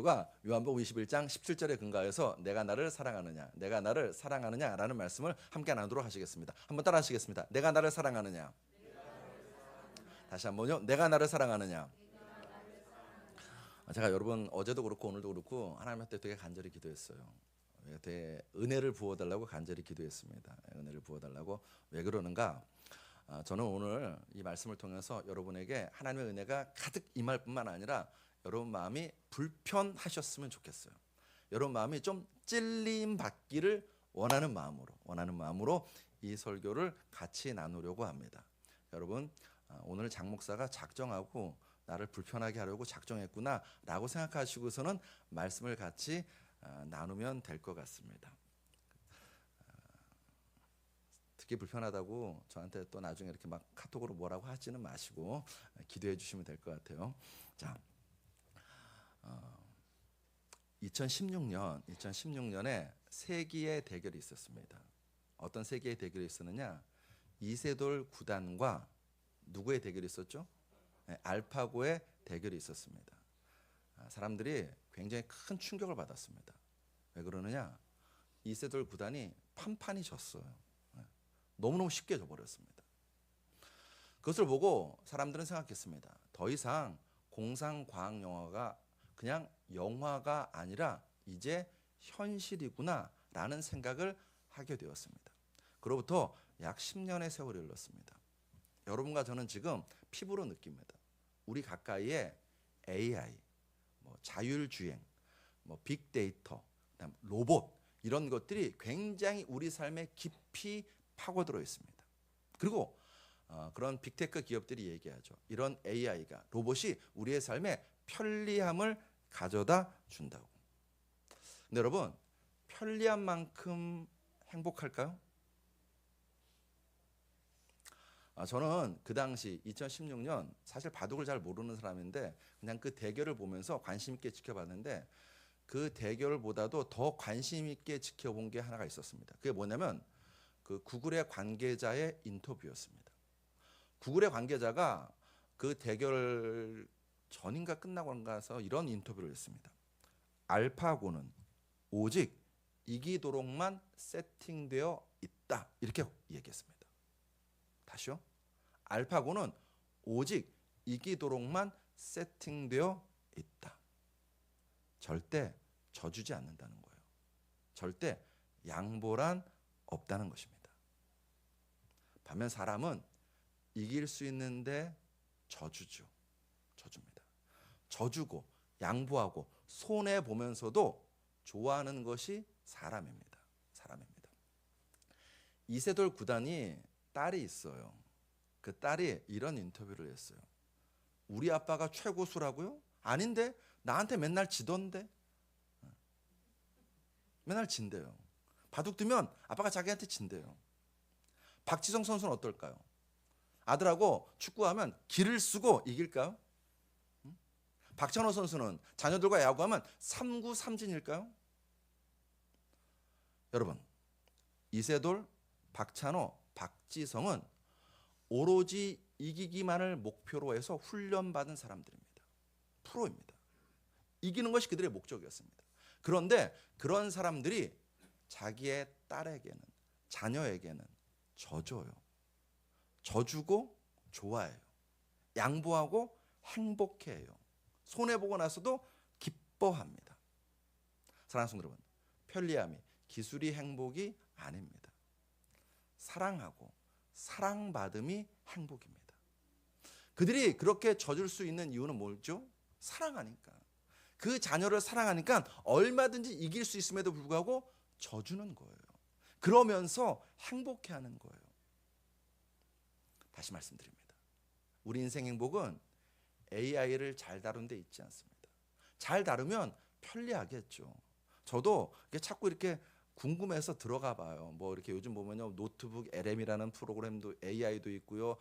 이유가 요한복음 21장 17절에 근거해서 내가 나를 사랑하느냐, 내가 나를 사랑하느냐라는 말씀을 함께 나누도록 하시겠습니다. 한번 따라 하시겠습니다. 내가 나를 사랑하느냐. 다시 한번요. 내가 나를 사랑하느냐. 제가 여러분 어제도 그렇고 오늘도 그렇고 하나님한테 되게 간절히 기도했어요. 되게 은혜를 부어달라고 간절히 기도했습니다. 은혜를 부어달라고. 왜 그러는가? 저는 오늘 이 말씀을 통해서 여러분에게 하나님의 은혜가 가득 임할 뿐만 아니라 여러분 마음이 불편하셨으면 좋겠어요. 여러분 마음이 좀 찔림 받기를 원하는 마음으로 이 설교를 같이 나누려고 합니다. 여러분, 오늘 장 목사가 작정하고 나를 불편하게 하려고 작정했구나 라고 생각하시고서는 말씀을 같이 나누면 될 것 같습니다. 듣기 불편하다고 저한테 또 나중에 이렇게 막 카톡으로 뭐라고 하지는 마시고 기도해 주시면 될 것 같아요. 자, 2016년에 세기의 대결이 있었습니다. 어떤 세기의 대결이 있었느냐? 이세돌 구단과 누구의 대결이 있었죠? 알파고의 대결이 있었습니다. 사람들이 굉장히 큰 충격을 받았습니다. 왜 그러느냐? 이세돌 구단이 판판이 졌어요. 너무너무 쉽게 져버렸습니다. 그것을 보고 사람들은 생각했습니다. 더 이상 공상과학 영화가 그냥 영화가 아니라 이제 현실이구나 라는 생각을 하게 되었습니다. 그로부터 약 10년의 세월이 흘렀습니다. 여러분과 저는 지금 피부로 느낍니다. 우리 가까이에 AI, 자율주행, 빅데이터, 그다음 로봇 이런 것들이 굉장히 우리 삶에 깊이 파고들어 있습니다. 그리고 그런 빅테크 기업들이 얘기하죠. 이런 AI가 로봇이 우리의 삶에 편리함을 가져다 준다고. 근데 여러분, 편리한 만큼 행복할까요? 저는 그 당시 2016년 사실 바둑을 잘 모르는 사람인데 그냥 그 대결을 보면서 관심 있게 지켜봤는데 그 대결보다도 더 관심 있게 지켜본 게 하나가 있었습니다. 그게 뭐냐면 그 구글의 관계자의 인터뷰였습니다. 구글의 관계자가 그 대결 전인가 끝나고 나서 이런 인터뷰를 했습니다. 알파고는 오직 이기도록만 세팅되어 있다. 이렇게 얘기했습니다. 다시요. 알파고는 오직 이기도록만 세팅되어 있다. 절대 져주지 않는다는 거예요. 절대 양보란 없다는 것입니다. 반면 사람은 이길 수 있는데 져줍니다. 져주고 양보하고 손해 보면서도 좋아하는 것이 사람입니다. 이세돌 구단이 딸이 있어요. 그 딸이 이런 인터뷰를 했어요. 우리 아빠가 최고수라고요? 아닌데 나한테 맨날 지던데. 맨날 진대요. 바둑 두면 아빠가 자기한테 진대요. 박지성 선수는 어떨까요? 아들하고 축구하면 기를 쓰고 이길까요? 박찬호 선수는 자녀들과 야구하면 3구 3진일까요? 여러분, 이세돌, 박찬호, 박지성은 오로지 이기기만을 목표로 해서 훈련받은 사람들입니다. 프로입니다. 이기는 것이 그들의 목적이었습니다. 그런데 그런 사람들이 자기의 딸에게는, 자녀에게는 져줘요. 져주고 좋아해요. 양보하고 행복해해요. 손해보고 나서도 기뻐합니다. 사랑하는 성도 여러분, 편리함이 기술이 행복이 아닙니다. 사랑하고 사랑받음이 행복입니다. 그들이 그렇게 져줄 수 있는 이유는 뭐죠? 사랑하니까. 그 자녀를 사랑하니까 얼마든지 이길 수 있음에도 불구하고 져주는 거예요. 그러면서 행복해하는 거예요. 다시 말씀드립니다. 우리 인생 행복은 AI를 잘 다룬 데 있지 않습니다. 잘 다루면 편리하겠죠. 저도 자꾸 이렇게 궁금해서 들어가 봐요. 이렇게 요즘 보면요, 노트북 LM이라는 프로그램도 AI도 있고요,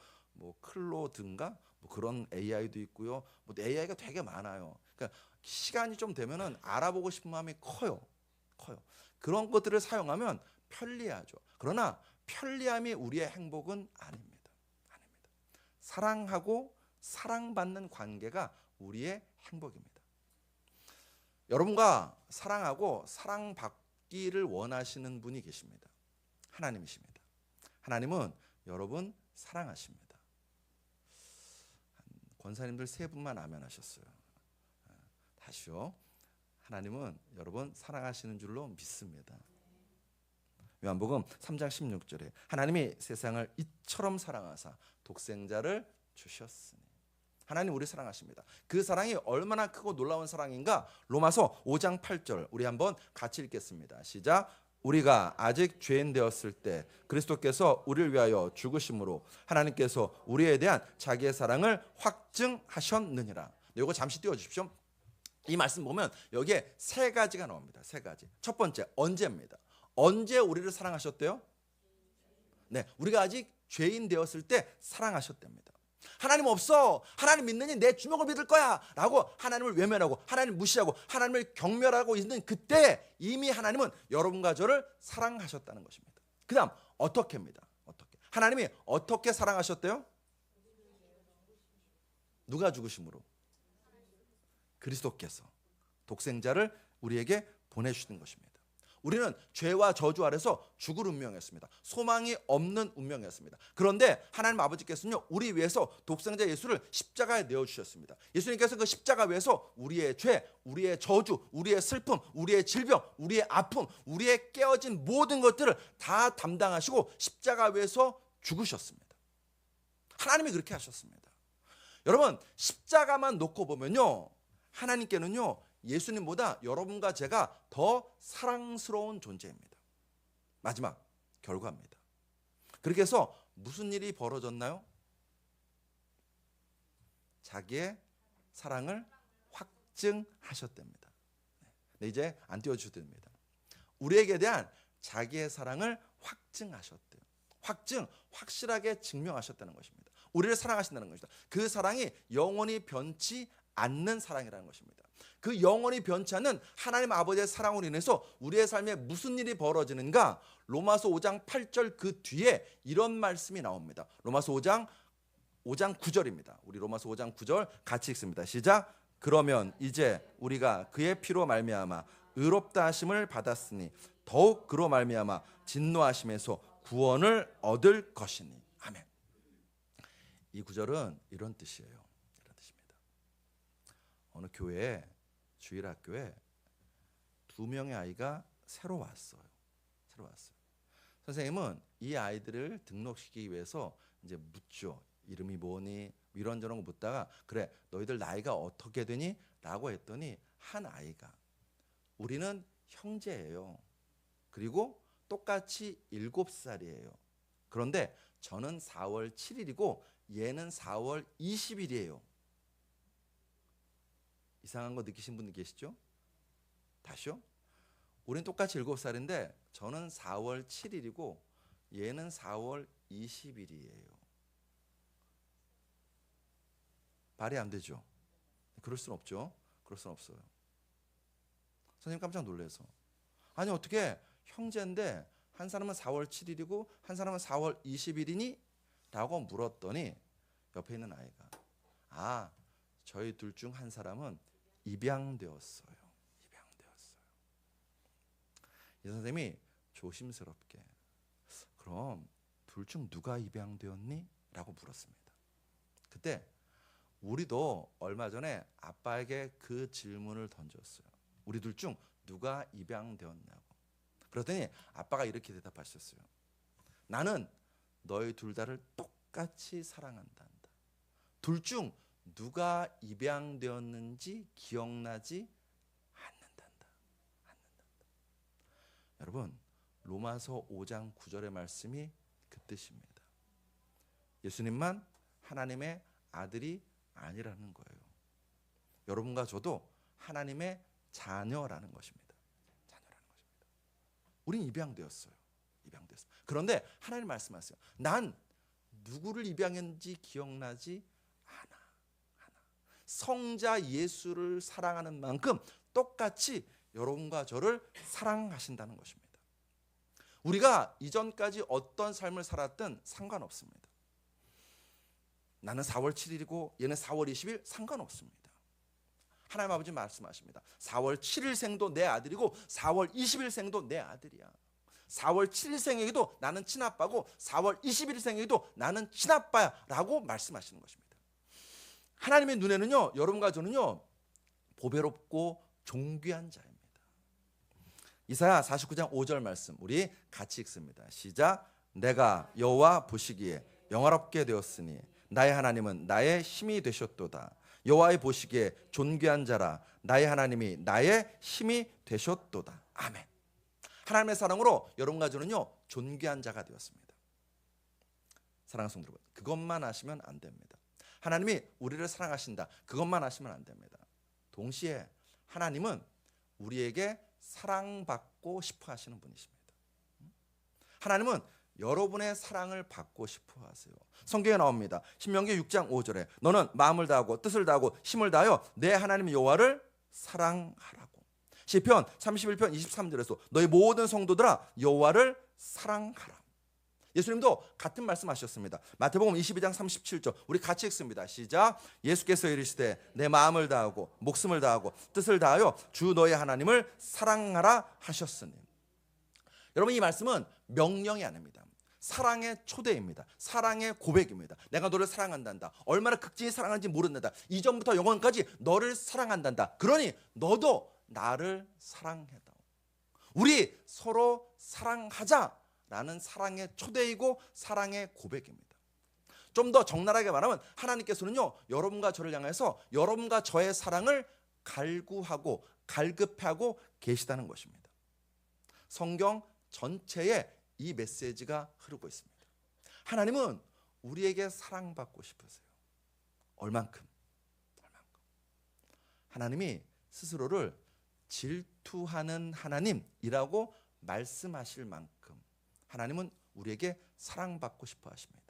클로드인가 그런 AI도 있고요, AI가 되게 많아요. 그러니까 시간이 좀 되면은 알아보고 싶은 마음이 커요. 그런 것들을 사용하면 편리하죠. 그러나 편리함이 우리의 행복은 아닙니다. 사랑하고 사랑받는 관계가 우리의 행복입니다. 여러분과 사랑하고 사랑받기를 원하시는 분이 계십니다. 하나님이십니다. 하나님은 여러분 사랑하십니다. 권사님들 세 분만 아멘 하셨어요. 다시요. 하나님은 여러분 사랑하시는 줄로 믿습니다. 요한복음 3장 16절에 하나님이 세상을 이처럼 사랑하사 독생자를 주셨으니. 하나님 우리 사랑하십니다. 그 사랑이 얼마나 크고 놀라운 사랑인가? 로마서 5장 8절 우리 한번 같이 읽겠습니다. 시작. 우리가 아직 죄인 되었을 때 그리스도께서 우리를 위하여 죽으심으로 하나님께서 우리에 대한 자기의 사랑을 확증하셨느니라. 이거 잠시 띄워주십시오. 이 말씀 보면 여기에 세 가지가 나옵니다. 세 가지. 첫 번째 언제입니다. 언제 우리를 사랑하셨대요? 네, 우리가 아직 죄인 되었을 때 사랑하셨답니다. 하나님 없어, 하나님 믿느니 내 주먹을 믿을 거야 라고 하나님을 외면하고 하나님 무시하고 하나님을 경멸하고 있는 그때 이미 하나님은 여러분과 저를 사랑하셨다는 것입니다. 그 다음 어떻게 합니다. 어떻게 하나님이 어떻게 사랑하셨대요? 누가 죽으심으로? 그리스도께서 독생자를 우리에게 보내주시는 것입니다. 우리는 죄와 저주 아래서 죽을 운명이었습니다. 소망이 없는 운명이었습니다. 그런데 하나님 아버지께서는요, 우리 위해서 독생자 예수를 십자가에 내어주셨습니다. 예수님께서 그 십자가 위에서 우리의 죄, 우리의 저주, 우리의 슬픔, 우리의 질병, 우리의 아픔, 우리의 깨어진 모든 것들을 다 담당하시고 십자가 위에서 죽으셨습니다. 하나님이 그렇게 하셨습니다. 여러분 십자가만 놓고 보면요, 하나님께는요 예수님보다 여러분과 제가 더 사랑스러운 존재입니다. 마지막 결과입니다. 그렇게 해서 무슨 일이 벌어졌나요? 자기의 사랑을 확증하셨답니다. 네, 이제 안 띄워주셔도 됩니다. 우리에게 대한 자기의 사랑을 확증하셨대요. 확실하게 증명하셨다는 것입니다. 우리를 사랑하신다는 것이다. 그 사랑이 영원히 변치 않는 사랑이라는 것입니다. 그 영원히 변치 않는 하나님 아버지의 사랑으로 인해서 우리의 삶에 무슨 일이 벌어지는가? 로마서 5장 8절 그 뒤에 이런 말씀이 나옵니다. 로마서 5장 9절입니다. 우리 로마서 5장 9절 같이 읽습니다. 시작. 그러면 이제 우리가 그의 피로 말미암아 의롭다 하심을 받았으니 더욱 그로 말미암아 진노하심에서 구원을 얻을 것이니. 아멘. 이 구절은 이런 뜻이에요. 이런 뜻입니다. 어느 교회에 주일학교에 2명의 아이가 새로 왔어요. 선생님은 이 아이들을 등록시키기 위해서 이제 묻죠. 이름이 뭐니? 이런저런 거 묻다가 그래 너희들 나이가 어떻게 되니? 라고 했더니 한 아이가 우리는 형제예요. 그리고 똑같이 7살이에요. 그런데 저는 4월 7일이고 얘는 4월 20일이에요. 이상한 거 느끼신 분 계시죠? 다시요? 우린 똑같이 7살인데 저는 4월 7일이고 얘는 4월 20일이에요. 말이 안 되죠? 그럴 수는 없죠? 그럴 수는 없어요. 선생님 깜짝 놀라서 아니 어떻게 형제인데 한 사람은 4월 7일이고 한 사람은 4월 20일이니? 라고 물었더니 옆에 있는 아이가 저희 둘 중 한 사람은 입양되었어요. 이 선생님이 조심스럽게 그럼 둘 중 누가 입양되었니? 라고 물었습니다. 그때 우리도 얼마 전에 아빠에게 그 질문을 던졌어요. 우리 둘 중 누가 입양되었냐고. 그랬더니 아빠가 이렇게 대답하셨어요. 나는 너희 둘 다를 똑같이 사랑한다. 둘 중 누가 입양되었는지 기억나지 않는단다. 여러분 로마서 5장 9절의 말씀이 그 뜻입니다. 예수님만 하나님의 아들이 아니라는 거예요. 여러분과 저도 하나님의 자녀라는 것입니다. 우린 입양되었어요. 그런데 하나님 말씀하세요. 난 누구를 입양했는지 기억나지 않아. 성자 예수를 사랑하는 만큼 똑같이 여러분과 저를 사랑하신다는 것입니다. 우리가 이전까지 어떤 삶을 살았든 상관없습니다. 나는 4월 7일이고 얘는 4월 20일 상관없습니다. 하나님 아버지 말씀하십니다. 4월 7일 생도 내 아들이고 4월 20일 생도 내 아들이야. 4월 7일 생에게도 나는 친아빠고 4월 20일 생에게도 나는 친아빠야 라고 말씀하시는 것입니다. 하나님의 눈에는요, 여러분과 저는요, 보배롭고 존귀한 자입니다. 이사야 49장 5절 말씀 우리 같이 읽습니다. 시작. 내가 여호와 보시기에 영화롭게 되었으니 나의 하나님은 나의 힘이 되셨도다. 여호와의 보시기에 존귀한 자라 나의 하나님이 나의 힘이 되셨도다. 아멘. 하나님의 사랑으로 여러분과 저는요, 존귀한 자가 되었습니다. 사랑하는 성도 여러분, 그것만 아시면 안 됩니다. 하나님이 우리를 사랑하신다, 그것만 아시면 안 됩니다. 동시에 하나님은 우리에게 사랑받고 싶어 하시는 분이십니다. 하나님은 여러분의 사랑을 받고 싶어 하세요. 성경에 나옵니다. 신명기 6장 5절에 너는 마음을 다하고 뜻을 다하고 힘을 다하여 내 하나님 여호와를 사랑하라고. 시편 31편 23절에서 너희 모든 성도들아 여호와를 사랑하라. 예수님도 같은 말씀하셨습니다. 마태복음 22장 37절 우리 같이 읽습니다. 시작. 예수께서 이르시되 내 마음을 다하고 목숨을 다하고 뜻을 다하여 주 너희 하나님을 사랑하라 하셨으니. 여러분, 이 말씀은 명령이 아닙니다. 사랑의 초대입니다. 사랑의 고백입니다. 내가 너를 사랑한단다. 얼마나 극진히 사랑하는지 모른다. 이전부터 영원까지 너를 사랑한단다. 그러니 너도 나를 사랑해다. 우리 서로 사랑하자라는 사랑의 초대이고 사랑의 고백입니다. 좀 더 적나라하게 말하면 하나님께서는요, 여러분과 저를 향해서 여러분과 저의 사랑을 갈구하고 갈급하고 계시다는 것입니다. 성경 전체에 이 메시지가 흐르고 있습니다. 하나님은 우리에게 사랑받고 싶으세요. 얼만큼? 하나님이 스스로를 질투하는 하나님이라고 말씀하실 만큼 하나님은 우리에게 사랑받고 싶어 하십니다.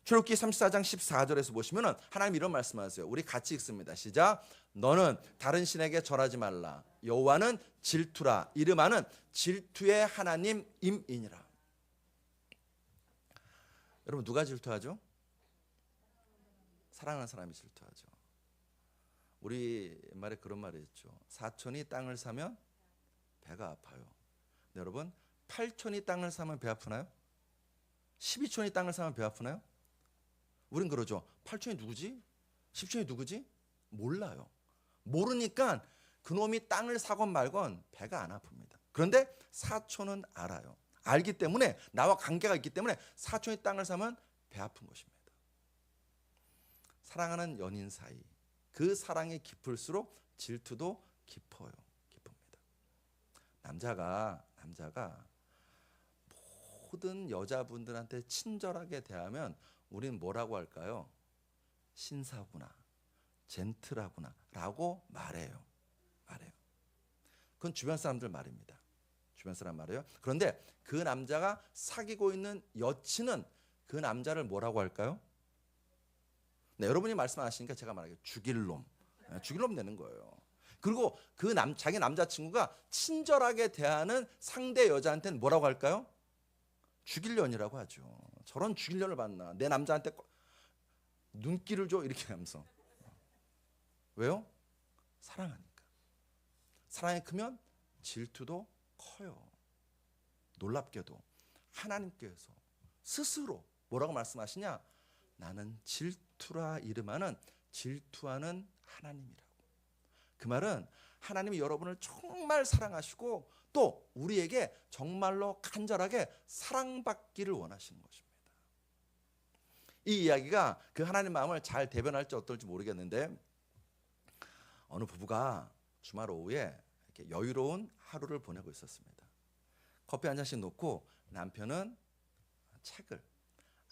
출애굽기 34장 14절에서 보시면은 하나님 이런 말씀하세요. 우리 같이 읽습니다. 시작. 너는 다른 신에게 절하지 말라. 여호와는 질투라. 이름하는 질투의 하나님임이니라. 여러분, 누가 질투하죠? 사랑하는 사람이 질투하죠. 우리 옛말에 그런 말이 있죠. 사촌이 땅을 사면 배가 아파요. 근데 여러분, 8촌이 땅을 사면 배 아프나요? 12촌이 땅을 사면 배 아프나요? 우린 그러죠. 8촌이 누구지? 10촌이 누구지? 몰라요. 모르니까 그놈이 땅을 사건 말건 배가 안 아픕니다. 그런데 4촌은 알아요. 알기 때문에, 나와 관계가 있기 때문에 4촌이 땅을 사면 배 아픈 것입니다. 사랑하는 연인 사이, 그 사랑이 깊을수록 질투도 깊어요. 깊습니다. 남자가 모든 여자분들한테 친절하게 대하면 우리는 뭐라고 할까요? 신사구나, 젠틀하구나 라고 말해요. 그건 주변 사람들 말입니다. 주변 사람 말이에요. 그런데 그 남자가 사귀고 있는 여친은 그 남자를 뭐라고 할까요? 네, 여러분이 말씀하시니까 제가 말하기를 죽일 놈 되는 거예요. 그리고 자기 남자친구가 친절하게 대하는 상대 여자한테는 뭐라고 할까요? 죽일 년이라고 하죠. 저런 죽일 년을 봤나? 내 남자한테 눈길을 줘 이렇게 하면서. 왜요? 사랑하니까. 사랑이 크면 질투도 커요. 놀랍게도 하나님께서 스스로 뭐라고 말씀하시냐? 나는 질투라 이름하는 질투하는 하나님이라고. 그 말은 하나님이 여러분을 정말 사랑하시고 또 우리에게 정말로 간절하게 사랑받기를 원하시는 것입니다. 이 이야기가 그 하나님 마음을 잘 대변할지 어떨지 모르겠는데, 어느 부부가 주말 오후에 이렇게 여유로운 하루를 보내고 있었습니다. 커피 한 잔씩 놓고 남편은 책을,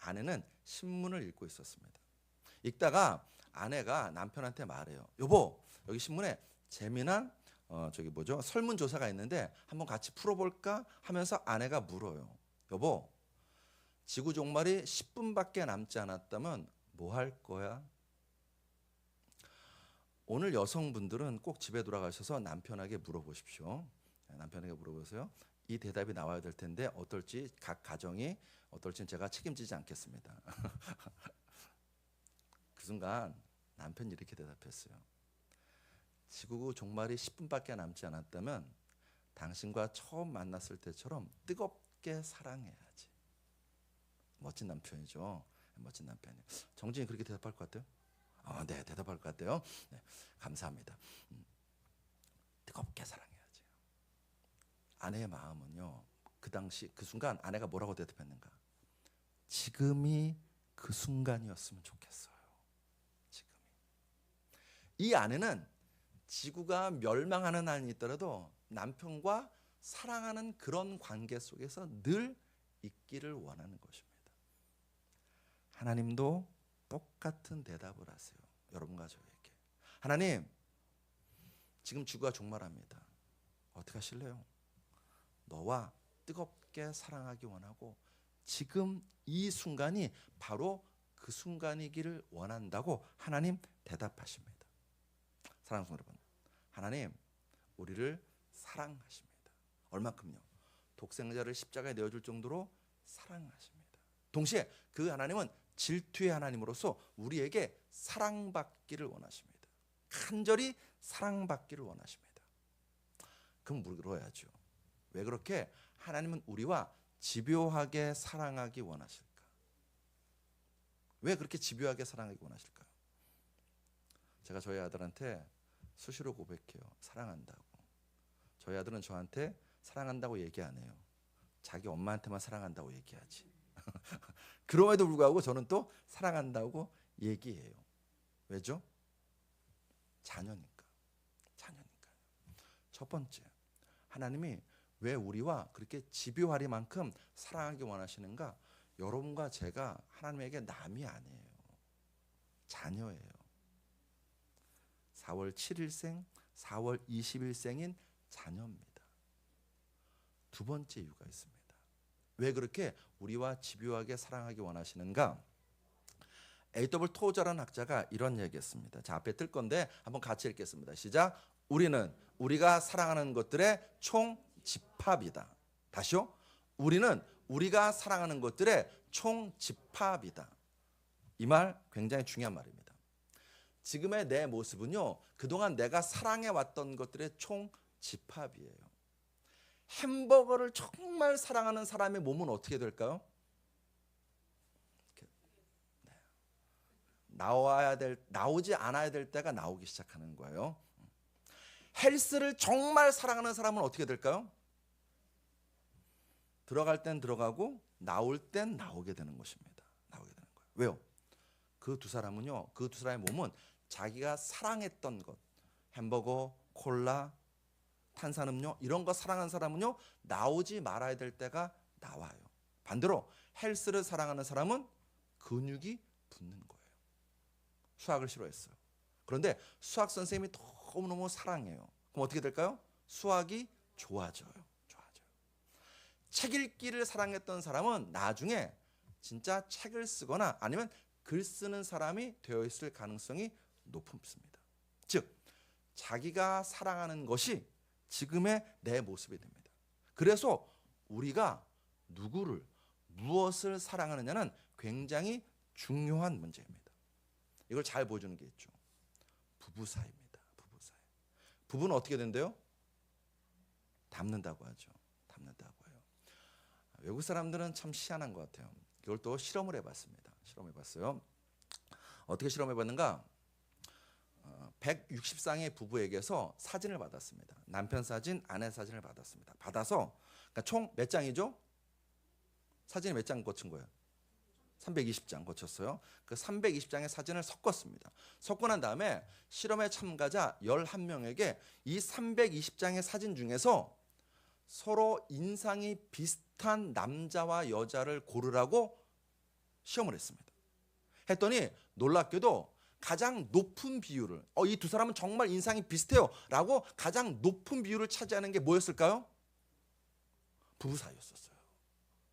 아내는 신문을 읽고 있었습니다. 읽다가 아내가 남편한테 말해요. 여보, 여기 신문에 재미난 설문조사가 있는데 한번 같이 풀어볼까 하면서 아내가 물어요. 여보, 지구 종말이 10분밖에 남지 않았다면 뭐 할 거야? 오늘 여성분들은 꼭 집에 돌아가셔서 남편에게 물어보십시오. 남편에게 물어보세요. 이 대답이 나와야 될 텐데 어떨지, 각 가정이 어떨지는 제가 책임지지 않겠습니다. 그 순간 남편이 이렇게 대답했어요. 지구 종말이 10분밖에 남지 않았다면 당신과 처음 만났을 때처럼 뜨겁게 사랑해야지. 멋진 남편이죠. 멋진 남편이에요. 정진이 그렇게 대답할 것 같아요? 네, 대답할 것 같아요. 네, 감사합니다. 뜨겁게 사랑해야지. 아내의 마음은요, 그 당시 그 순간 아내가 뭐라고 대답했는가? 지금이 그 순간이었으면 좋겠어요. 지금이. 이 아내는 지구가 멸망하는 한이 있더라도 남편과 사랑하는 그런 관계 속에서 늘 있기를 원하는 것입니다. 하나님도 똑같은 대답을 하세요. 여러분과 저에게. 하나님, 지금 지구가 종말합니다. 어떻게 하실래요? 너와 뜨겁게 사랑하기 원하고 지금 이 순간이 바로 그 순간이기를 원한다고 하나님 대답하십니다. 사랑하는 여러분, 하나님 우리를 사랑하십니다. 얼마큼요? 독생자를 십자가에 내어줄 정도로 사랑하십니다. 동시에 그 하나님은 질투의 하나님으로서 우리에게 사랑받기를 원하십니다. 간절히 사랑받기를 원하십니다. 그럼 물어야죠. 왜 그렇게 하나님은 우리와 집요하게 사랑하기 원하실까? 왜 그렇게 집요하게 사랑하기 원하실까요? 제가 저희 아들한테 수시로 고백해요. 사랑한다고. 저희 아들은 저한테 사랑한다고 얘기 안 해요. 자기 엄마한테만 사랑한다고 얘기하지. 그럼에도 불구하고 저는 또 사랑한다고 얘기해요. 왜죠? 자녀니까. 자녀니까요. 첫 번째, 하나님이 왜 우리와 그렇게 집요하리만큼 사랑하기 원하시는가? 여러분과 제가 하나님에게 남이 아니에요. 자녀예요. 4월 7일생, 4월 20일생인 자녀입니다. 두 번째 이유가 있습니다. 왜 그렇게 우리와 집요하게 사랑하기 원하시는가? A.W. 토저라는 학자가 이런 얘기했습니다. 자, 앞에 뜰 건데 한번 같이 읽겠습니다. 시작. 우리는 우리가 사랑하는 것들의 총 집합이다. 다시요. 우리는 우리가 사랑하는 것들의 총 집합이다. 이 말 굉장히 중요한 말입니다. 지금의 내 모습은요, 그동안 내가 사랑해왔던 것들의 총 집합이에요. 햄버거를 정말 사랑하는 사람의 몸은 어떻게 될까요? 나오지 않아야 될 때가 나오기 시작하는 거예요. 헬스를 정말 사랑하는 사람은 어떻게 될까요? 들어갈 땐 들어가고 나올 땐 나오게 되는 것입니다. 나오게 되는 거예요. 왜요? 그 두 사람은요, 그 두 사람의 몸은 자기가 사랑했던 것, 햄버거, 콜라, 탄산음료 이런 거 사랑하는 사람은요, 나오지 말아야 될 때가 나와요. 반대로 헬스를 사랑하는 사람은 근육이 붙는 거예요. 수학을 싫어했어요. 그런데 수학 선생님이 너무너무 사랑해요. 그럼 어떻게 될까요? 수학이 좋아져요. 책 읽기를 사랑했던 사람은 나중에 진짜 책을 쓰거나 아니면 글 쓰는 사람이 되어 있을 가능성이 높습니다. 즉, 자기가 사랑하는 것이 지금의 내 모습이 됩니다. 그래서 우리가 누구를, 무엇을 사랑하느냐는 굉장히 중요한 문제입니다. 이걸 잘 보여주는 게 있죠. 부부 사이입니다. 부부 사이. 부부는 어떻게 된대요? 닮는다고 하죠. 닮는다고 해요. 외국 사람들은 참 희한한 것 같아요. 이걸 또 실험을 해봤습니다. 실험해봤어요. 어떻게 실험해봤는가? 160쌍의 부부에게서 사진을 받았습니다. 남편 사진, 아내 사진을 받았습니다. 받아서 그러니까 총 몇 장이죠? 사진이 몇 장 거친 거예요? 320장 거쳤어요. 그 320장의 사진을 섞었습니다. 섞고 난 다음에 실험에 참가자 11명에게 이 320장의 사진 중에서 서로 인상이 비슷한 남자와 여자를 고르라고 시험을 했습니다. 했더니 놀랍게도 가장 높은 비율을 이 두 사람은 정말 인상이 비슷해요 라고 가장 높은 비율을 차지하는 게 뭐였을까요? 부부 사이였었어요.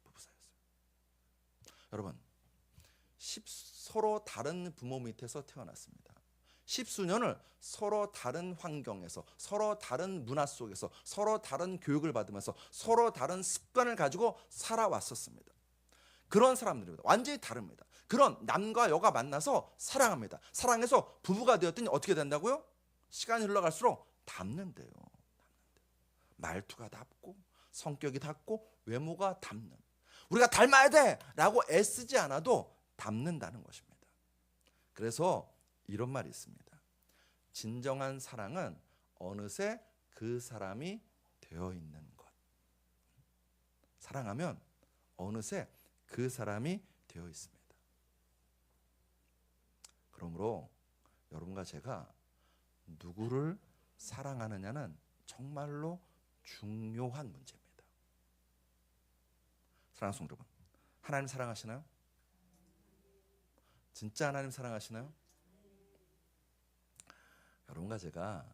부부 사이였어요. 여러분, 서로 다른 부모 밑에서 태어났습니다. 십수년을 서로 다른 환경에서, 서로 다른 문화 속에서, 서로 다른 교육을 받으면서 서로 다른 습관을 가지고 살아왔었습니다. 그런 사람들입니다. 완전히 다릅니다. 그런 남과 여가 만나서 사랑합니다. 사랑해서 부부가 되었더니 어떻게 된다고요? 시간이 흘러갈수록 닮는데요. 말투가 닮고 성격이 닮고 외모가 닮는. 우리가 닮아야 돼라고 애쓰지 않아도 닮는다는 것입니다. 그래서 이런 말이 있습니다. 진정한 사랑은 어느새 그 사람이 되어 있는 것. 사랑하면 어느새 그 사람이 되어 있습니다. 그러므로 여러분과 제가 누구를 사랑하느냐는 정말로 중요한 문제입니다. 사랑하는 성도 여러분, 하나님 사랑하시나요? 진짜 하나님 사랑하시나요? 여러분과 제가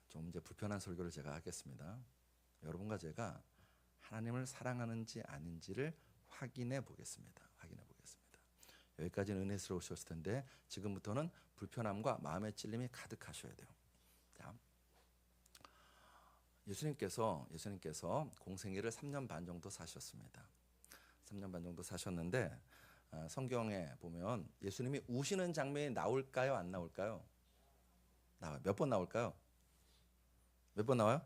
좀 이제 불편한 설교를 제가 하겠습니다. 여러분과 제가 하나님을 사랑하는지 아닌지를 확인해 보겠습니다. 여기까지는 은혜스러우셨을 텐데 지금부터는 불편함과 마음의 찔림이 가득하셔야 돼요. 자, 예수님께서 공생애를 3년 반 정도 사셨습니다. 3년 반 정도 사셨는데 성경에 보면 예수님이 우시는 장면이 나올까요? 안 나올까요? 나와요. 몇 번 나올까요? 몇 번 나와요?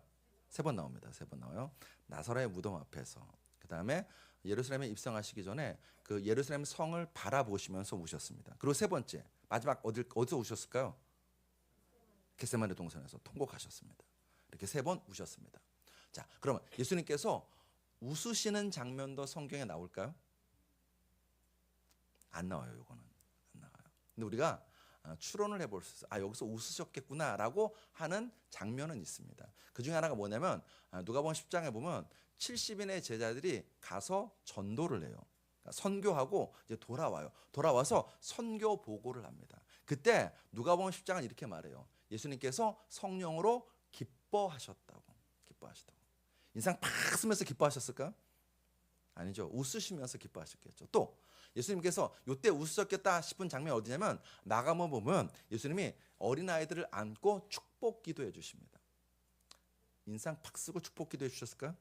3번 나옵니다. 3번 나와요. 나사로의 무덤 앞에서. 그 다음에 예루살렘에 입성하시기 전에 그 예루살렘 성을 바라보시면서 우셨습니다. 그리고 3번째 마지막 어디서 우셨을까요? 겟세마네 동산에서 통곡하셨습니다. 이렇게 3번 우셨습니다. 자, 그러면 예수님께서 웃으시는 장면도 성경에 나올까요? 안 나와요. 이거는 안 나와요. 근데 우리가 추론을 해볼 수 있어요. 여기서 웃으셨겠구나라고 하는 장면은 있습니다. 그 중에 하나가 뭐냐면 누가복음 10장에 보면 70인의 제자들이 가서 전도를 해요. 그러니까 선교하고 이제 돌아와요. 돌아와서 선교 보고를 합니다. 그때 누가복음 10장은 이렇게 말해요. 예수님께서 성령으로 기뻐하셨다고. 인상 팍 쓰면서 기뻐하셨을까요? 아니죠. 웃으시면서 기뻐하셨겠죠. 또 예수님께서 이때 웃으셨겠다 싶은 장면이 어디냐면 마가복음 보면 예수님이 어린아이들을 안고 축복 기도해 주십니다. 인상 팍 쓰고 축복 기도해 주셨을까요?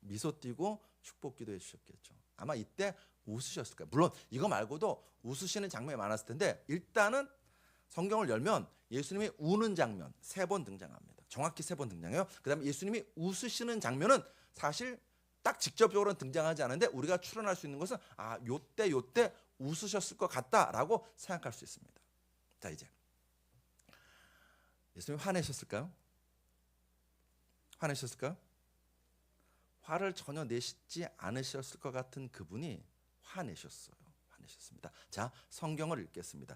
미소 띄고 축복 기도해 주셨겠죠. 아마 이때 웃으셨을 거예요. 물론 이거 말고도 웃으시는 장면이 많았을 텐데 일단은 성경을 열면 예수님이 우는 장면 3번 등장합니다. 정확히 3번 등장해요. 그 다음에 예수님이 웃으시는 장면은 사실 딱 직접적으로는 등장하지 않은데 우리가 추론할 수 있는 것은 요때 웃으셨을 것 같다라고 생각할 수 있습니다. 자, 이제 예수님 화내셨을까요? 화를 전혀 내시지 않으셨을 것 같은 그분이 화내셨습니다. 자, 성경을 읽겠습니다.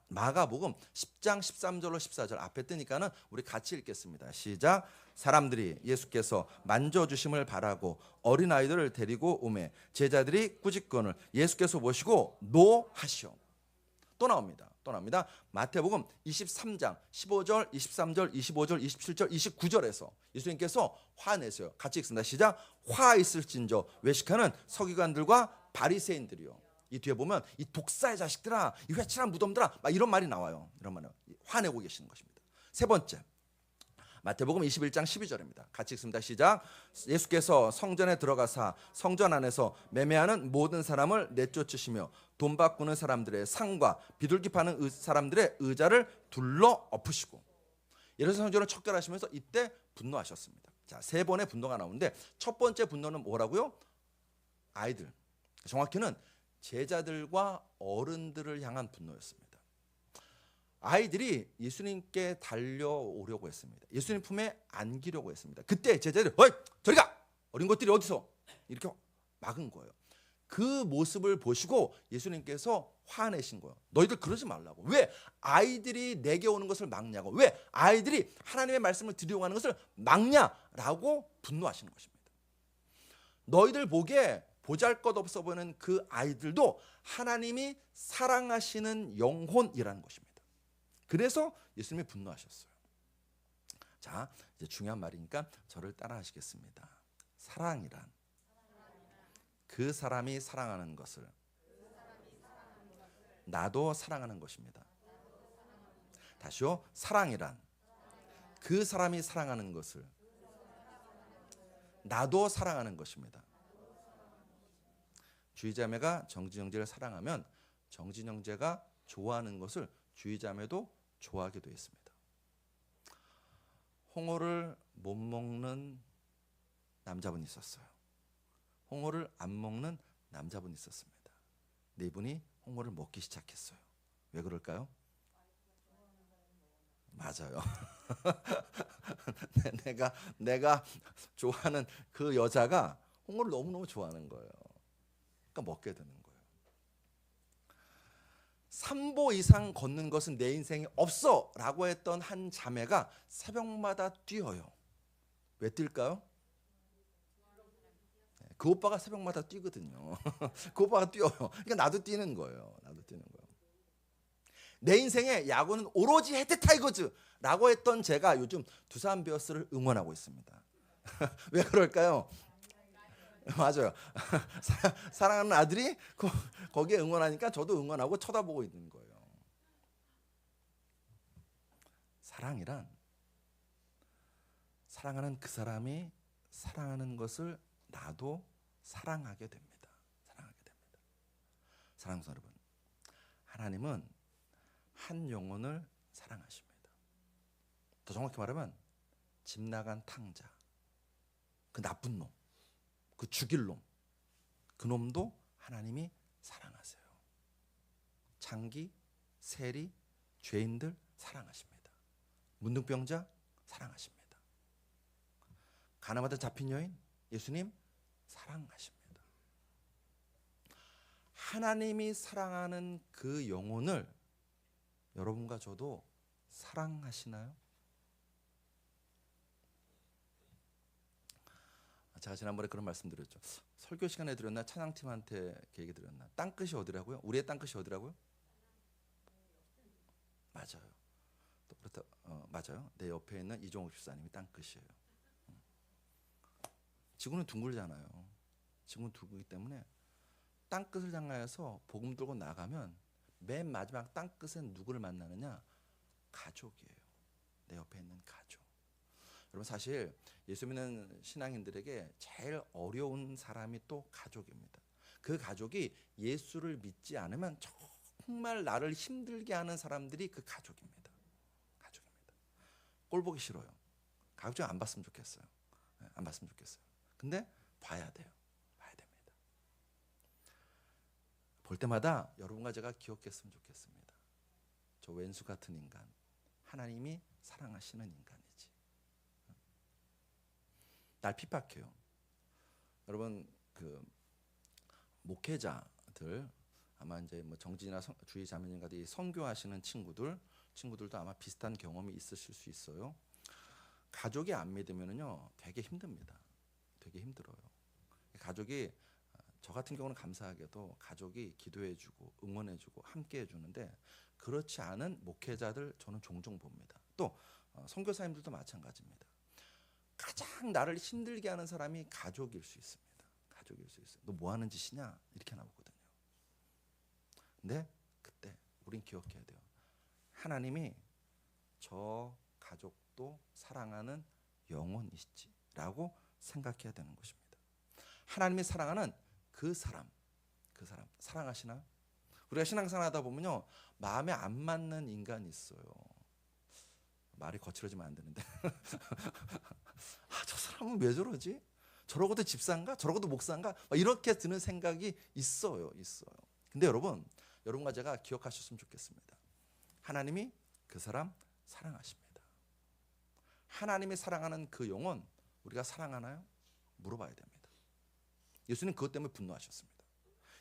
마가복음 10장 13절로 14절 앞에 뜨니까는 우리 같이 읽겠습니다. 시작. 사람들이 예수께서 만져주심을 바라고 어린아이들을 데리고 오매 제자들이 꾸짖거늘 예수께서 보시고 노하시오. 또 나옵니다. 마태복음 23장 15절, 23절, 25절, 27절, 29절에서 예수님께서 화내세요. 같이 읽습니다. 시작. 화 있을진저 외식하는 서기관들과 바리새인들이요. 이 뒤에 보면 이 독사의 자식들아, 이 회칠한 무덤들아, 막 이런 말이 나와요. 이런 말은 화내고 계시는 것입니다. 3번째. 마태복음 21장 12절입니다. 같이 읽습니다. 시작. 예수께서 성전에 들어가사 성전 안에서 매매하는 모든 사람을 내쫓으시며 돈 바꾸는 사람들의 상과 비둘기 파는 사람들의 의자를 둘러 엎으시고. 예루살렘 성전을 척결하시면서 이때 분노하셨습니다. 자, 3번의 분노가 나오는데 첫 번째 분노는 뭐라고요? 아이들. 정확히는 제자들과 어른들을 향한 분노였습니다. 아이들이 예수님께 달려오려고 했습니다. 예수님 품에 안기려고 했습니다. 그때 제자들이 어이 저리 가! 어린 것들이 어디서? 이렇게 막은 거예요. 그 모습을 보시고 예수님께서 화내신 거예요. 너희들 그러지 말라고. 왜 아이들이 내게 오는 것을 막냐고. 왜 아이들이 하나님의 말씀을 드리려고 하는 것을 막냐라고 분노하시는 것입니다. 너희들 보기에 보잘것없어 보이는 그 아이들도 하나님이 사랑하시는 영혼이라는 것입니다. 그래서 예수님이 분노하셨어요. 자, 이제 중요한 말이니까 저를 따라 하시겠습니다. 사랑이란 그 사람이 사랑하는 것을 나도 사랑하는 것입니다. 다시요. 사랑이란 그 사람이 사랑하는 것을 나도 사랑하는 것입니다. 주의자매가 정진영제를 사랑하면 정진영제가 좋아하는 것을 주의자매도 좋아하게 되어 있습니다. 홍어를 못 먹는 남자분이 있었어요. 홍어를 안 먹는 남자분이 있었습니다. 네 분이 홍어를 먹기 시작했어요. 왜 그럴까요? 맞아요. 내가 좋아하는 그 여자가 홍어를 너무너무 좋아하는 거예요. 그러니까 먹게 되는 거예요. 3보 이상 걷는 것은 내 인생에 없어 라고 했던 한 자매가 새벽마다 뛰어요. 왜 뛸까요? 그 오빠가 새벽마다 뛰거든요. 그 오빠가 뛰어요. 그러니까 나도 뛰는 거예요. 내 인생의 야구는 오로지 헤드 타이거즈라고 했던 제가 요즘 두산 베어스를 응원하고 있습니다. 왜 그럴까요? 맞아요. 사랑하는 아들이 거기에 응원하니까 저도 응원하고 쳐다보고 있는 거예요. 사랑이란 사랑하는 그 사람이 사랑하는 것을 나도 사랑하게 됩니다. 사랑하는 여러분, 하나님은 한 영혼을 사랑하십니다. 더 정확히 말하면 집 나간 탕자, 그 나쁜 놈, 그 죽일 놈, 그 놈도 하나님이 사랑하세요. 장기, 세리, 죄인들 사랑하십니다. 문둥병자 사랑하십니다. 가나마다 잡힌 여인 예수님 사랑하십니다. 하나님이 사랑하는 그 영혼을 여러분과 저도 사랑하시나요? 제가 지난번에 그런 말씀 드렸죠. 설교 시간에 드렸나 찬양팀한테 얘기 드렸나. 땅끝이 어디라고요? 우리의 땅끝이 어디라고요? 맞아요. 또 그렇다. 맞아요. 내 옆에 있는 이종욱 집사님이 땅끝이에요. 지구는 둥글잖아요. 지구는 둥글기 때문에 땅끝을 향하여서 복음 들고 나가면 맨 마지막 땅끝엔 누구를 만나느냐? 가족이에요. 내 옆에 있는 가족. 여러분 사실 예수 믿는 신앙인들에게 제일 어려운 사람이 또 가족입니다. 그 가족이 예수를 믿지 않으면 정말 나를 힘들게 하는 사람들이 그 가족입니다. 꼴 보기 싫어요. 가족 좀 안 봤으면 좋겠어요. 안 봤으면 좋겠어요. 근데 봐야 됩니다. 볼 때마다 여러분과 제가 기억했으면 좋겠습니다. 저 왼수 같은 인간, 하나님이 사랑하시는 인간이지. 날 핍박해요. 여러분 그 목회자들 아마 이제 뭐 정진이나 주희 자매님 같은 선교하시는 친구들도 아마 비슷한 경험이 있으실 수 있어요. 가족이 안 믿으면요 되게 힘듭니다. 되게 힘들어요. 가족이 저 같은 경우는 감사하게도 가족이 기도해주고 응원해주고 함께해주는데 그렇지 않은 목회자들 저는 종종 봅니다. 또 선교사님들도 마찬가지입니다. 가장 나를 힘들게 하는 사람이 가족일 수 있습니다. 너 뭐 하는 짓이냐? 이렇게 나오거든요. 근데 그때 우린 기억해야 돼요. 하나님이 저 가족도 사랑하는 영혼이시지라고 생각해야 되는 것입니다. 하나님이 사랑하는 그 사람 사랑하시나요? 우리가 신앙생활 하다 보면요 마음에 안 맞는 인간이 있어요. 말이 거칠어지면 안 되는데 저 사람은 왜 저러지? 저러고도 집사인가? 저러고도 목사인가? 이렇게 드는 생각이 있어요. 근데 여러분과 제가 기억하셨으면 좋겠습니다. 하나님이 그 사람 사랑하십니다. 하나님이 사랑하는 그 영혼 우리가 사랑하나요? 물어봐야 됩니다. 예수님 그것 때문에 분노하셨습니다.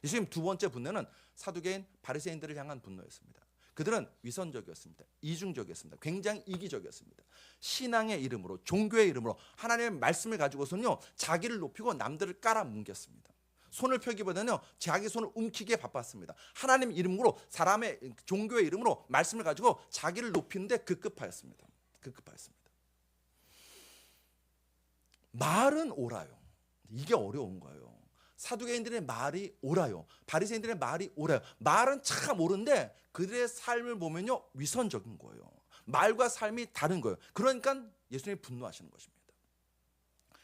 예수님 두 번째 분노는 사두개인 바리새인들을 향한 분노였습니다. 그들은 위선적이었습니다. 이중적이었습니다. 굉장히 이기적이었습니다. 신앙의 이름으로 종교의 이름으로 하나님의 말씀을 가지고서는요 자기를 높이고 남들을 깔아뭉겼습니다. 손을 펴기보다는요 자기 손을 움키기에 바빴습니다. 하나님 이름으로 사람의 종교의 이름으로 말씀을 가지고 자기를 높이는데 급급하였습니다. 말은 옳아요. 이게 어려운 거예요. 사두개인들의 말이 옳아요. 바리새인들의 말이 옳아요. 말은 참 옳은데 그들의 삶을 보면요 위선적인 거예요. 말과 삶이 다른 거예요. 그러니까 예수님이 분노하시는 것입니다.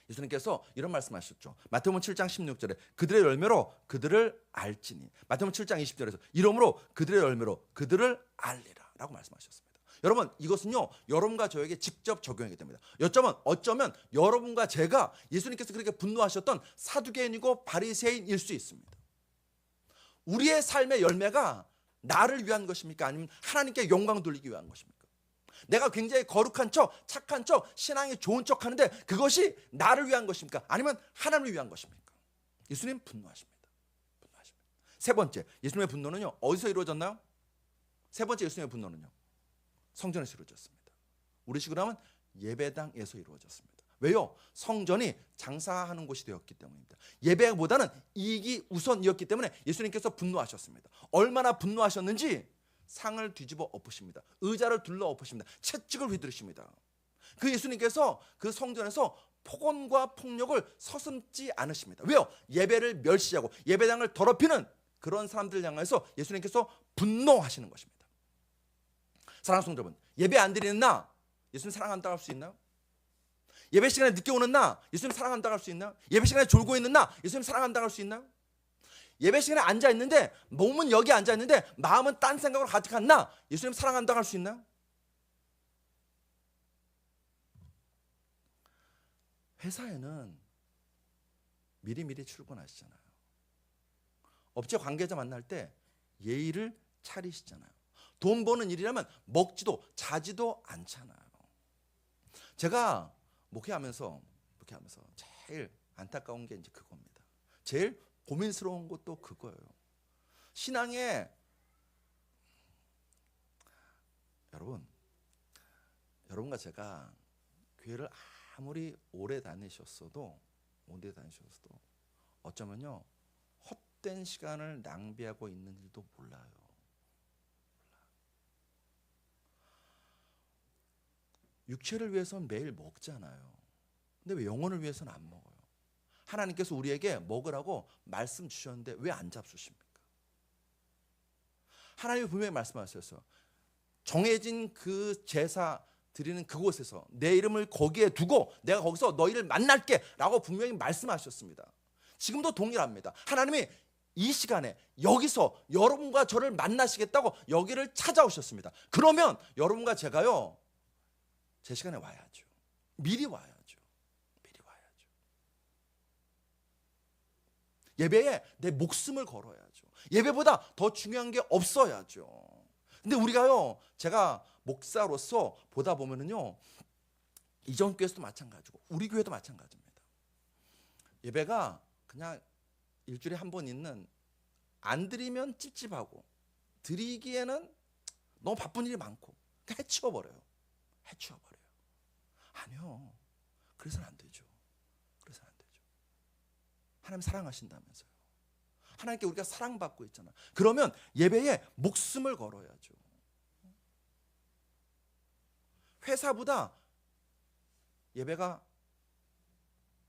예수님께서 이런 말씀하셨죠. 마태복음 7장 16절에 그들의 열매로 그들을 알지니. 마태복음 7장 20절에서 이러므로 그들의 열매로 그들을 알리라 라고 말씀하셨습니다. 여러분, 이것은요 여러분과 저에게 직접 적용하게 됩니다. 어쩌면 여러분과 제가 예수님께서 그렇게 분노하셨던 사두개인이고 바리새인일 수 있습니다. 우리의 삶의 열매가 나를 위한 것입니까? 아니면 하나님께 영광 돌리기 위한 것입니까? 내가 굉장히 거룩한 척, 착한 척, 신앙이 좋은 척 하는데 그것이 나를 위한 것입니까? 아니면 하나님을 위한 것입니까? 예수님 분노하십니다. 세 번째, 예수님의 분노는요 어디서 이루어졌나요? 세 번째 예수님의 분노는요 성전에서 이루어졌습니다. 우리식으로 하면 예배당에서 이루어졌습니다. 왜요? 성전이 장사하는 곳이 되었기 때문입니다. 예배보다는 이익이 우선이었기 때문에 예수님께서 분노하셨습니다. 얼마나 분노하셨는지 상을 뒤집어 엎으십니다. 의자를 둘러 엎으십니다. 채찍을 휘두르십니다. 그 예수님께서 그 성전에서 폭언과 폭력을 서슴지 않으십니다. 왜요? 예배를 멸시하고 예배당을 더럽히는 그런 사람들 향해서 예수님께서 분노하시는 것입니다. 사랑하는 성도 여러분, 예배 안 드리는 나 예수님 사랑한다고 할 수 있나요? 예배 시간에 늦게 오는 나 예수님 사랑한다고 할 수 있나요? 예배 시간에 졸고 있는 나 예수님 사랑한다고 할 수 있나요? 예배 시간에 앉아 있는데 몸은 여기 앉아 있는데 마음은 딴 생각으로 가득한 나 예수님 사랑한다고 할 수 있나요? 회사에는 미리미리 출근하시잖아요. 업체 관계자 만날 때 예의를 차리시잖아요. 돈 버는 일이라면 먹지도 자지도 않잖아요. 제가 목회하면서 제일 안타까운 게 이제 그겁니다. 제일 고민스러운 것도 그거예요. 신앙에 여러분과 제가 교회를 아무리 오래 다니셨어도 어쩌면요 헛된 시간을 낭비하고 있는 일도 몰라요. 육체를 위해서는 매일 먹잖아요. 근데 왜 영혼을 위해서는 안 먹어요? 하나님께서 우리에게 먹으라고 말씀 주셨는데 왜 안 잡수십니까? 하나님이 분명히 말씀하셨어요. 정해진 그 제사 드리는 그곳에서 내 이름을 거기에 두고 내가 거기서 너희를 만날게 라고 분명히 말씀하셨습니다. 지금도 동일합니다. 하나님이 이 시간에 여기서 여러분과 저를 만나시겠다고 여기를 찾아오셨습니다. 그러면 여러분과 제가요 제 시간에 와야죠. 미리 와야죠. 예배에 내 목숨을 걸어야죠. 예배보다 더 중요한 게 없어야죠. 근데 우리가요 제가 목사로서 보다 보면은요 이전 교회에서도 마찬가지고 우리 교회도 마찬가지입니다. 예배가 그냥 일주일에 한 번 있는 안 드리면 찝찝하고 드리기에는 너무 바쁜 일이 많고 해치워버려요. 아니요. 그래서는 안 되죠. 하나님 사랑하신다면서요. 하나님께 우리가 사랑받고 있잖아. 그러면 예배에 목숨을 걸어야죠. 회사보다 예배가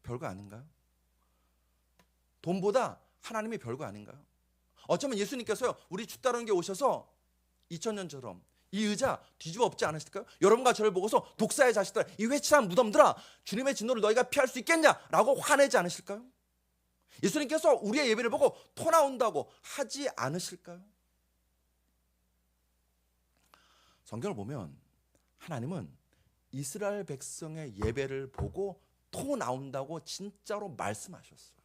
별거 아닌가요? 돈보다 하나님이 별거 아닌가요? 어쩌면 예수님께서요 우리 주 따르는 게 오셔서 2000년처럼 이 의자 뒤집어 엎지 않으실까요? 여러분과 저를 보고서 독사의 자식들아 이 회칠한 무덤들아 주님의 진노를 너희가 피할 수 있겠냐라고 화내지 않으실까요? 예수님께서 우리의 예배를 보고 토 나온다고 하지 않으실까요? 성경을 보면 하나님은 이스라엘 백성의 예배를 보고 토 나온다고 진짜로 말씀하셨습니다.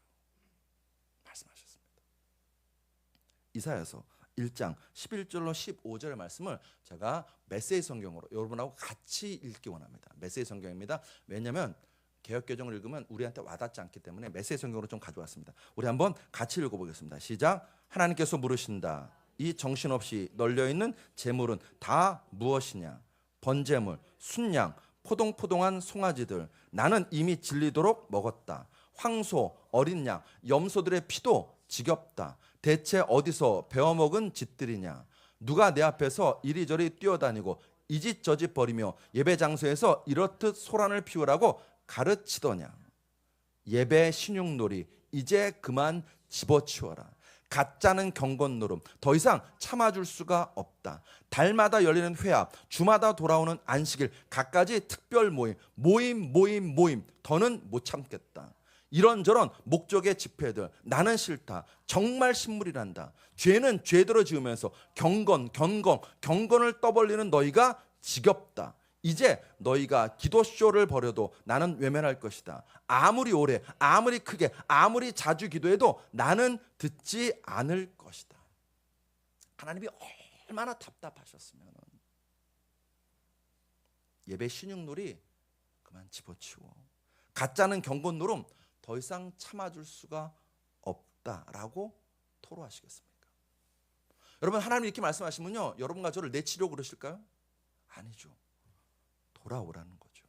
이사야서 1장 11절로 15절의 말씀을 제가 메시지 성경으로 여러분하고 같이 읽기 원합니다. 메시지 성경입니다. 왜냐하면 개역개정을 읽으면 우리한테 와닿지 않기 때문에 메시지 성경으로 좀 가져왔습니다. 우리 한번 같이 읽어보겠습니다. 시작. 하나님께서 물으신다. 이 정신없이 널려있는 재물은 다 무엇이냐? 번제물, 순양, 포동포동한 송아지들 나는 이미 질리도록 먹었다. 황소, 어린 양, 염소들의 피도 지겹다. 대체 어디서 배워먹은 짓들이냐? 누가 내 앞에서 이리저리 뛰어다니고 이짓 저짓 버리며 예배 장소에서 이렇듯 소란을 피우라고 가르치더냐? 예배 신용놀이 이제 그만 집어치워라. 가짜는 경건노름 더 이상 참아줄 수가 없다. 달마다 열리는 회합, 주마다 돌아오는 안식일, 갖가지 특별 모임 더는 못 참겠다. 이런저런 목적의 집회들 나는 싫다. 정말 신물이란다. 죄는 죄대로 지으면서 경건을 떠벌리는 너희가 지겹다. 이제 너희가 기도쇼를 벌여도 나는 외면할 것이다. 아무리 오래, 아무리 크게, 아무리 자주 기도해도 나는 듣지 않을 것이다. 하나님이 얼마나 답답하셨으면 예배 신용놀이 그만 집어치워. 가짜는 경건노름 더 이상 참아줄 수가 없다라고 토로하시겠습니까? 여러분, 하나님 이렇게 말씀하시면요, 여러분과 저를 내치려고 그러실까요? 아니죠. 돌아오라는 거죠.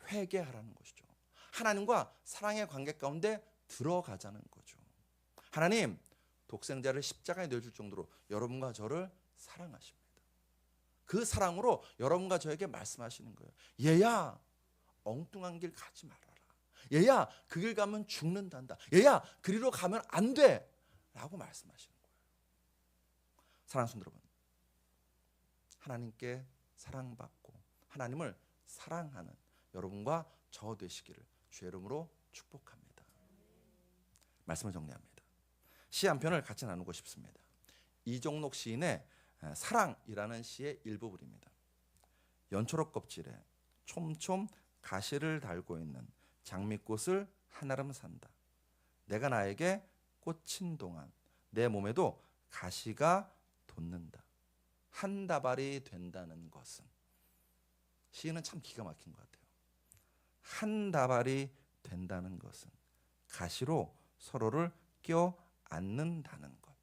회개하라는 것이죠. 하나님과 사랑의 관계 가운데 들어가자는 거죠. 하나님, 독생자를 십자가에 내줄 정도로 여러분과 저를 사랑하십니다. 그 사랑으로 여러분과 저에게 말씀하시는 거예요. 얘야, 엉뚱한 길 가지 말아라. 얘야, 그 길 가면 죽는단다. 얘야, 그리로 가면 안 돼. 라고 말씀하시는 거예요. 사랑하는 성도 여러분, 하나님께 사랑받고 하나님을 사랑하는 여러분과 저 되시기를 주의 이름으로 축복합니다. 말씀을 정리합니다. 시 한 편을 같이 나누고 싶습니다. 이종록 시인의 사랑이라는 시의 일부분입니다. 연초록 껍질에 촘촘 가시를 달고 있는 장미꽃을 한아름 산다. 내가 나에게 꽂힌 동안 내 몸에도 가시가 돋는다. 한 다발이 된다는 것은, 시인은 참 기가 막힌 것 같아요. 한 다발이 된다는 것은 가시로 서로를 껴안는다는 것.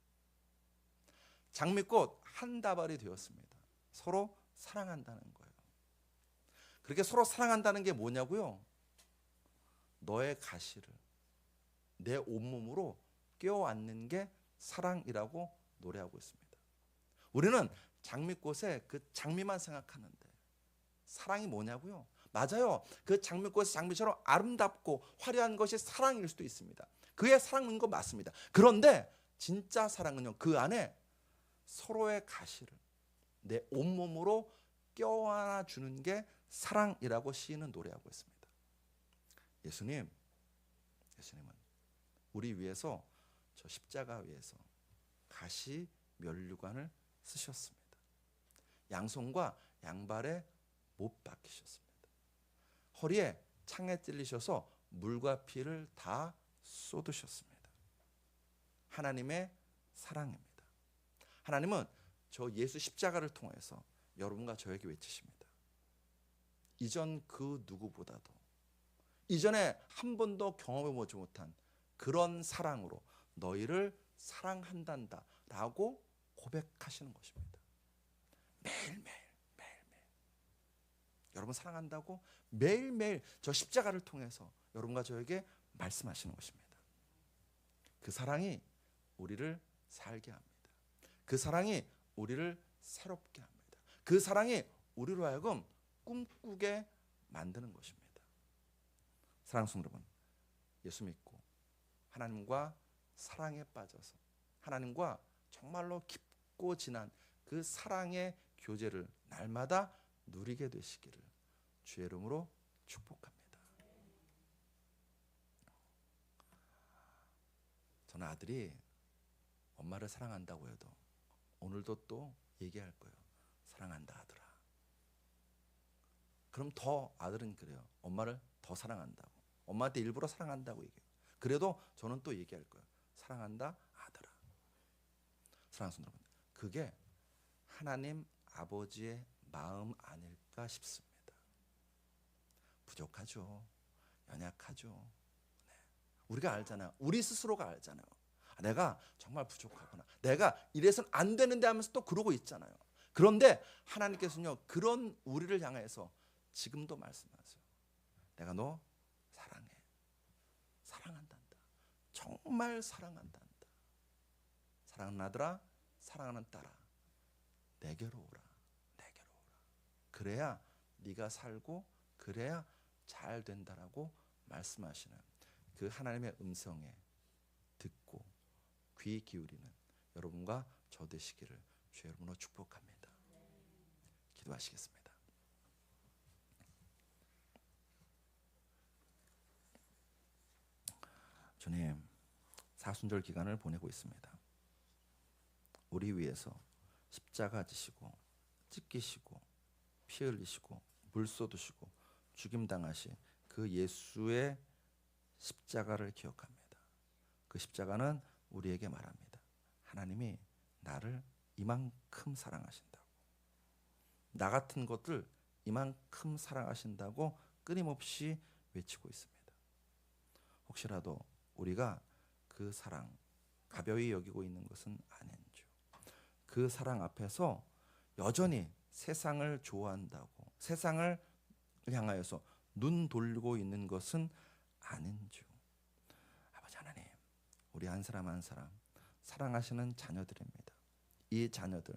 장미꽃 한 다발이 되었습니다. 서로 사랑한다는 거예요. 그렇게 서로 사랑한다는 게 뭐냐고요? 너의 가시를 내 온몸으로 껴안는 게 사랑이라고 노래하고 있습니다. 우리는 장미꽃의 그 장미만 생각하는데 사랑이 뭐냐고요? 맞아요. 그 장미꽃의 장미처럼 아름답고 화려한 것이 사랑일 수도 있습니다. 그의 사랑인 거 맞습니다. 그런데 진짜 사랑은요, 그 안에 서로의 가시를 내 온몸으로 껴안아 주는 게 사랑이라고 시인은 노래하고 있습니다. 예수님은 우리 위해서, 저 십자가 위에서 가시 면류관을 쓰셨습니다. 양손과 양발에 못 박히셨습니다. 허리에 창에 찔리셔서 물과 피를 다 쏟으셨습니다. 하나님의 사랑입니다. 하나님은 저 예수 십자가를 통해서 여러분과 저에게 외치십니다. 이전 그 누구보다도, 이전에 한 번도 경험해 보지 못한 그런 사랑으로 너희를 사랑한단다 라고 고백하시는 것입니다. 매일매일 여러분 사랑한다고 매일매일 저 십자가를 통해서 여러분과 저에게 말씀하시는 것입니다. 그 사랑이 우리를 살게 합니다. 그 사랑이 우리를 새롭게 합니다. 그 사랑이 우리로 하여금 꿈꾸게 만드는 것입니다. 사랑하는 여러분, 예수 믿고 하나님과 사랑에 빠져서 하나님과 정말로 깊고 진한 그 사랑의 교제를 날마다 누리게 되시기를 주의 이름으로 축복합니다. 저는 아들이 엄마를 사랑한다고 해도 오늘도 또 얘기할 거예요. 사랑한다 아들아. 그럼 더 아들은 그래요. 엄마를 더 사랑한다고. 엄마한테 일부러 사랑한다고 얘기해요. 그래도 저는 또 얘기할 거예요. 사랑한다 아들아. 사랑하는 여러분, 그게 하나님 아버지의 마음 아닐까 싶습니다. 부족하죠. 연약하죠. 네. 우리가 알잖아요. 우리 스스로가 알잖아요. 내가 정말 부족하구나. 내가 이래서는 안 되는데 하면서 또 그러고 있잖아요. 그런데 하나님께서는요, 그런 우리를 향해서 지금도 말씀하세요. 내가 너 사랑해. 사랑한단다. 정말 사랑한단다. 사랑하는 아들아, 사랑하는 딸아, 내게로 오라. 내게로 오라. 그래야 네가 살고 그래야 잘 된다라고 말씀하시는 그 하나님의 음성에 듣고 귀 기울이는 여러분과 저 되시기를 주의 이름으로 축복합니다. 기도하시겠습니다. 주님, 사순절 기간을 보내고 있습니다. 우리 위해서 십자가 지시고 찢기시고 피 흘리시고 물 쏟으시고 죽임 당하신 그 예수의 십자가를 기억합니다. 그 십자가는 우리에게 말합니다. 하나님이 나를 이만큼 사랑하신다고. 나 같은 것들 이만큼 사랑하신다고 끊임없이 외치고 있습니다. 혹시라도 우리가 그 사랑 가벼이 여기고 있는 것은 아닌지, 그 사랑 앞에서 여전히 세상을 좋아한다고 세상을 향하여서 눈 돌리고 있는 것은 아닌지. 아버지 하나님, 우리 한 사람 한 사람 사랑하시는 자녀들입니다. 이 자녀들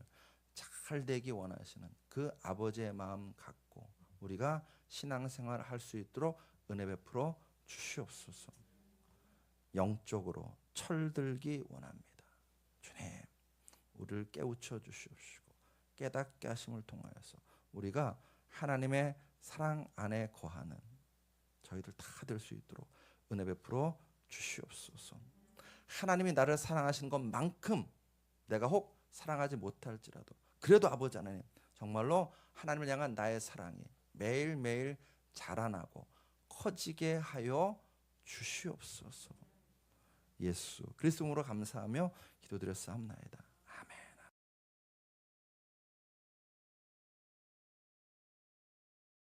잘 되기 원하시는 그 아버지의 마음 갖고 우리가 신앙생활을 할 수 있도록 은혜 베풀어 주시옵소서. 영적으로 철들기 원합니다. 주님, 우리를 깨우쳐 주시옵시고 깨닫게 하심을 통하여서 우리가 하나님의 사랑 안에 거하는 저희들 다 될 수 있도록 은혜 베풀어 주시옵소서. 하나님이 나를 사랑하시는 것만큼 내가 혹 사랑하지 못할지라도 그래도 아버지 하나님, 정말로 하나님을 향한 나의 사랑이 매일매일 자라나고 커지게 하여 주시옵소서. 예수 그리스도 이름으로 감사하며 기도드렸사옵나이다.